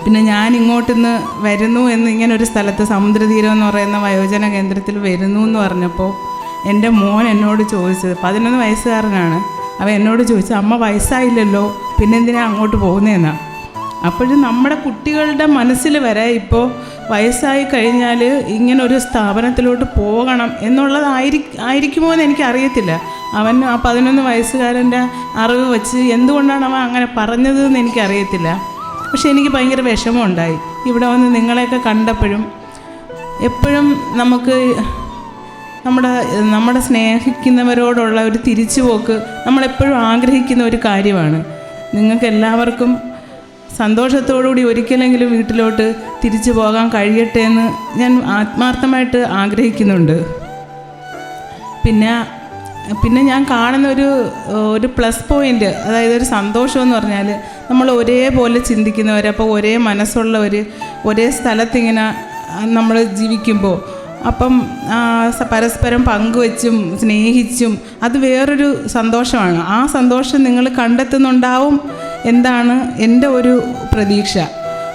പിന്നെ ഞാൻ ഇങ്ങോട്ടിന്ന് വരുന്നു എന്ന് ഇങ്ങനെ ഒരു സ്ഥലത്ത് സമുദ്രതീരം എന്ന് പറയുന്ന വയോജന കേന്ദ്രത്തിൽ വരുന്നു എന്ന് പറഞ്ഞപ്പോൾ എൻ്റെ മോൻ എന്നോട് ചോദിച്ചത്, 11 വയസ്സുകാരനാണ്, അവൻ എന്നോട് ചോദിച്ചത്, അമ്മ വയസ്സായില്ലല്ലോ, പിന്നെന്തിനാ അങ്ങോട്ട് പോകുന്നതെന്നാണ്. അപ്പോഴും നമ്മുടെ കുട്ടികളുടെ മനസ്സിൽ വരെ ഇപ്പോൾ വയസ്സായി കഴിഞ്ഞാൽ ഇങ്ങനൊരു സ്ഥാപനത്തിലോട്ട് പോകണം എന്നുള്ളതായിരിക്കുമോ എന്ന് എനിക്കറിയത്തില്ല. അവൻ ആ 11 വയസ്സുകാരൻ്റെ അറിവ് വെച്ച് എന്തുകൊണ്ടാണ് അവൻ അങ്ങനെ പറഞ്ഞതെന്ന് എനിക്കറിയത്തില്ല. പക്ഷെ എനിക്ക് ഭയങ്കര വിഷമമുണ്ടായി ഇവിടെ വന്ന് നിങ്ങളെയൊക്കെ കണ്ടപ്പോഴും. എപ്പോഴും നമുക്ക് നമ്മുടെ സ്നേഹിക്കുന്നവരോടുള്ള ഒരു തിരിച്ചുപോക്ക് നമ്മളെപ്പോഴും ആഗ്രഹിക്കുന്ന ഒരു കാര്യമാണ്. നിങ്ങൾക്ക് എല്ലാവർക്കും സന്തോഷത്തോടുകൂടി ഒരിക്കലെങ്കിലും വീട്ടിലോട്ട് തിരിച്ചു പോകാൻ കഴിയട്ടെ എന്ന് ഞാൻ ആത്മാർത്ഥമായിട്ട് ആഗ്രഹിക്കുന്നുണ്ട്. പിന്നെ ഞാൻ കാണുന്ന ഒരു പ്ലസ് പോയിൻ്റ്, അതായത് ഒരു സന്തോഷമെന്ന് പറഞ്ഞാൽ നമ്മൾ ഒരേപോലെ ചിന്തിക്കുന്നവർ, അപ്പോൾ ഒരേ മനസ്സുള്ളവർ ഒരേ സ്ഥലത്തിങ്ങനെ നമ്മൾ ജീവിക്കുമ്പോൾ അപ്പം പരസ്പരം പങ്കുവെച്ചും സ്നേഹിച്ചും അത് വേറൊരു സന്തോഷമാണ്. ആ സന്തോഷം നിങ്ങൾ കണ്ടെത്തുന്നുണ്ടാവും എന്താണ് എൻ്റെ ഒരു പ്രതീക്ഷ.